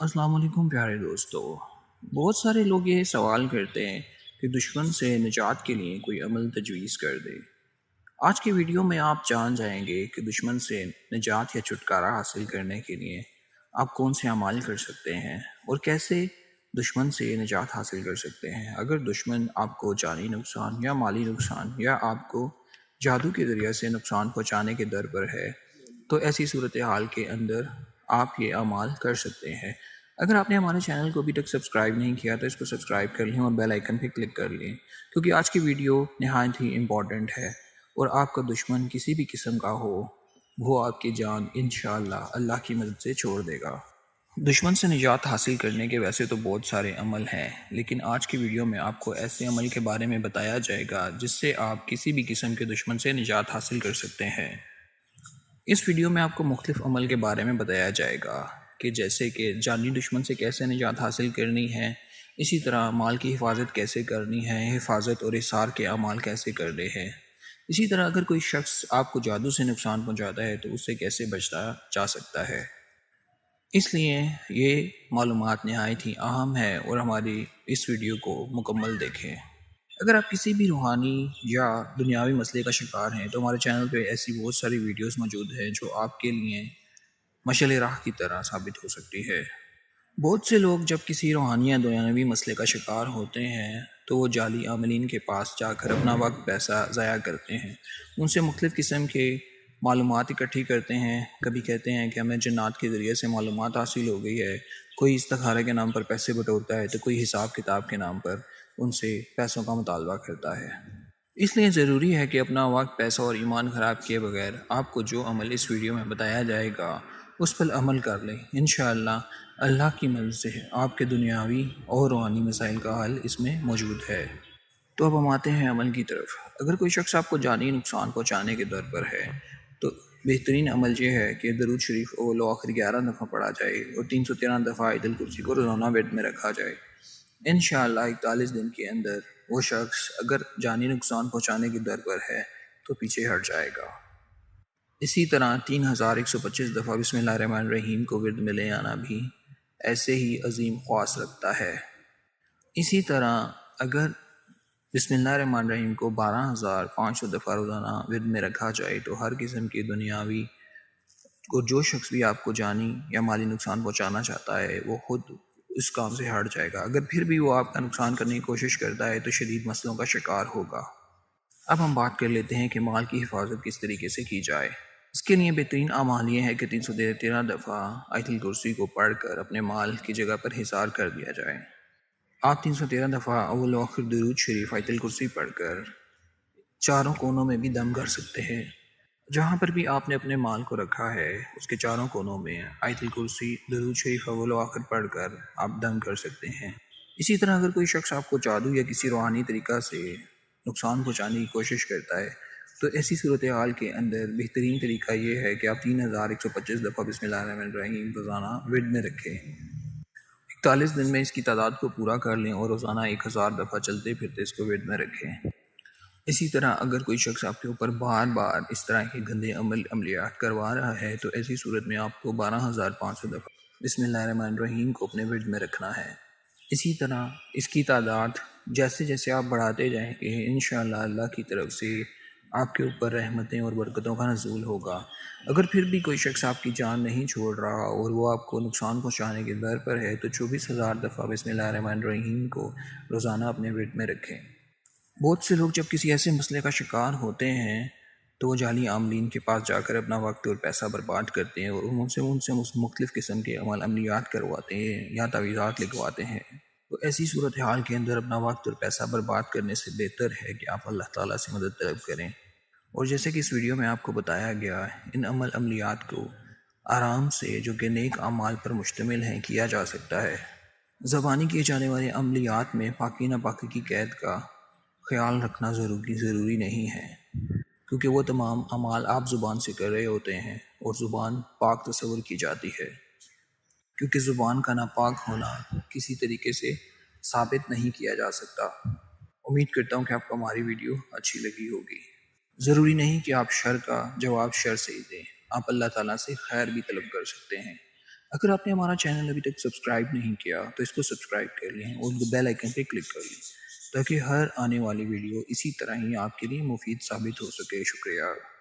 السلام علیکم پیارے دوستو۔ بہت سارے لوگ یہ سوال کرتے ہیں کہ دشمن سے نجات کے لیے کوئی عمل تجویز کر دے۔ آج کی ویڈیو میں آپ جان جائیں گے کہ دشمن سے نجات یا چھٹکارا حاصل کرنے کے لیے آپ کون سے اعمال کر سکتے ہیں اور کیسے دشمن سے نجات حاصل کر سکتے ہیں۔ اگر دشمن آپ کو جانی نقصان یا مالی نقصان یا آپ کو جادو کے ذریعے سے نقصان پہنچانے کے در پر ہے تو ایسی صورتحال کے اندر آپ یہ اعمال کر سکتے ہیں۔ اگر آپ نے ہمارے چینل کو ابھی تک سبسکرائب نہیں کیا تو اس کو سبسکرائب کر لیں اور بیل آئیکن پہ کلک کر لیں، کیونکہ آج کی ویڈیو نہایت ہی امپورٹنٹ ہے اور آپ کا دشمن کسی بھی قسم کا ہو وہ آپ کی جان انشاءاللہ اللہ کی مدد سے چھوڑ دے گا۔ دشمن سے نجات حاصل کرنے کے ویسے تو بہت سارے عمل ہیں، لیکن آج کی ویڈیو میں آپ کو ایسے عمل کے بارے میں بتایا جائے گا جس سے آپ کسی بھی قسم کے دشمن سے نجات حاصل کر سکتے ہیں۔ اس ویڈیو میں آپ کو مختلف عمل کے بارے میں بتایا جائے گا کہ جیسے کہ جانی دشمن سے کیسے نجات حاصل کرنی ہے، اسی طرح مال کی حفاظت کیسے کرنی ہے، حفاظت اور احصار کے اعمال کیسے کرنے ہیں، اسی طرح اگر کوئی شخص آپ کو جادو سے نقصان پہنچاتا ہے تو اس سے کیسے بچا جا سکتا ہے۔ اس لیے یہ معلومات نہایت ہی اہم ہے اور ہماری اس ویڈیو کو مکمل دیکھیں۔ اگر آپ کسی بھی روحانی یا دنیاوی مسئلے کا شکار ہیں تو ہمارے چینل پہ ایسی بہت ساری ویڈیوز موجود ہیں جو آپ کے لیے مشعل راہ کی طرح ثابت ہو سکتی ہے۔ بہت سے لوگ جب کسی روحانی یا دنیاوی مسئلے کا شکار ہوتے ہیں تو وہ جعلی عاملین کے پاس جا کر اپنا وقت پیسہ ضائع کرتے ہیں، ان سے مختلف قسم کے معلومات اکٹھی کرتے ہیں۔ کبھی کہتے ہیں کہ ہمیں جنات کے ذریعے سے معلومات حاصل ہو گئی ہے، کوئی استخارہ کے نام پر پیسے بٹورتا ہے تو کوئی حساب کتاب کے نام پر ان سے پیسوں کا مطالبہ کرتا ہے۔ اس لیے ضروری ہے کہ اپنا وقت، پیسہ اور ایمان خراب کیے بغیر آپ کو جو عمل اس ویڈیو میں بتایا جائے گا اس پر عمل کر لیں۔ انشاءاللہ اللہ کی مدد سے آپ کے دنیاوی اور روحانی مسائل کا حل اس میں موجود ہے۔ تو اب ہم آتے ہیں عمل کی طرف۔ اگر کوئی شخص آپ کو جانی نقصان پہنچانے کے در پر ہے تو بہترین عمل یہ ہے کہ درود شریف اول و آخر 11 دفعہ پڑھا جائے اور 313 دفعہ آیت الکرسی کو روزانہ بیڈ میں رکھا جائے۔ انشاءاللہ 41 دن کے اندر وہ شخص اگر جانی نقصان پہنچانے کے در پر ہے تو پیچھے ہٹ جائے گا۔ اسی طرح 3125 دفعہ بسم اللہ الرحمن الرحیم کو ورد میں لے آنا بھی ایسے ہی عظیم خواص رکھتا ہے۔ اسی طرح اگر بسم اللہ الرحمن الرحیم کو 12500 دفعہ روزانہ ورد میں رکھا جائے تو ہر قسم کی دنیاوی اور جو شخص بھی آپ کو جانی یا مالی نقصان پہنچانا چاہتا ہے وہ خود اس کام سے ہٹ جائے گا۔ اگر پھر بھی وہ آپ کا نقصان کرنے کی کوشش کرتا ہے تو شدید مسئلوں کا شکار ہوگا۔ اب ہم بات کر لیتے ہیں کہ مال کی حفاظت کس طریقے سے کی جائے۔ اس کے لیے بہترین اعمال یہ ہے کہ 313 دفعہ آیت الکرسی کو پڑھ کر اپنے مال کی جگہ پر حصار کر دیا جائے۔ آپ 313 دفعہ اول و آخر درود شریف آیت الکرسی پڑھ کر چاروں کونوں میں بھی دم کر سکتے ہیں۔ جہاں پر بھی آپ نے اپنے مال کو رکھا ہے اس کے چاروں کونوں میں آیت الکرسی درود شریف اول و آخر پڑھ کر آپ دم کر سکتے ہیں۔ اسی طرح اگر کوئی شخص آپ کو جادو یا کسی روحانی طریقہ سے نقصان پہنچانے کی کوشش کرتا ہے تو ایسی صورتحال کے اندر بہترین طریقہ یہ ہے کہ آپ 3125 دفعہ بسم اللہ الرحمن الرحیم روزانہ ورد میں رکھیں۔ 41 دن میں اس کی تعداد کو پورا کر لیں اور روزانہ 1000 دفعہ چلتے پھرتے اس کو ورد میں رکھیں۔ اسی طرح اگر کوئی شخص آپ کے اوپر بار بار اس طرح کے گندے عملیات کروا رہا ہے تو ایسی صورت میں آپ کو 12500 دفعہ بسم اللہ الرحمن الرحیم کو اپنے ورد میں رکھنا ہے۔ اسی طرح اس کی تعداد جیسے جیسے آپ بڑھاتے جائیں گے انشاءاللہ اللہ کی طرف سے آپ کے اوپر رحمتیں اور برکتوں کا نزول ہوگا۔ اگر پھر بھی کوئی شخص آپ کی جان نہیں چھوڑ رہا اور وہ آپ کو نقصان پہنچانے کے در پر ہے تو 24000 دفعہ بسم اللہ الرحمن الرحیم کو روزانہ اپنے ورد میں رکھیں۔ بہت سے لوگ جب کسی ایسے مسئلے کا شکار ہوتے ہیں تو وہ جعلی عاملین کے پاس جا کر اپنا وقت اور پیسہ برباد کرتے ہیں اور ان سے مختلف قسم کے عملیات کرواتے ہیں یا تعویذات لگواتے ہیں۔ تو ایسی صورتحال کے اندر اپنا وقت اور پیسہ برباد کرنے سے بہتر ہے کہ آپ اللہ تعالیٰ سے مدد طلب کریں۔ اور جیسے کہ اس ویڈیو میں آپ کو بتایا گیا ان عملیات کو آرام سے جو کہ نیک اعمال پر مشتمل ہیں کیا جا سکتا ہے۔ زبانی کیے جانے والے عملیات میں پاکی ناپاکی کی قید کا خیال رکھنا ضروری نہیں ہے، کیونکہ وہ تمام اعمال آپ زبان سے کر رہے ہوتے ہیں اور زبان پاک تصور کی جاتی ہے، کیونکہ زبان کا ناپاک ہونا کسی طریقے سے ثابت نہیں کیا جا سکتا۔ امید کرتا ہوں کہ آپ کو ہماری ویڈیو اچھی لگی ہوگی۔ ضروری نہیں کہ آپ شر کا جواب شر سے ہی دیں، آپ اللہ تعالیٰ سے خیر بھی طلب کر سکتے ہیں۔ اگر آپ نے ہمارا چینل ابھی تک سبسکرائب نہیں کیا تو اس کو سبسکرائب کر لیں اور بیل آئکن پہ کلک کر لیں تاکہ ہر آنے والی ویڈیو اسی طرح ہی آپ کے لیے مفید ثابت ہو سکے۔ شکریہ۔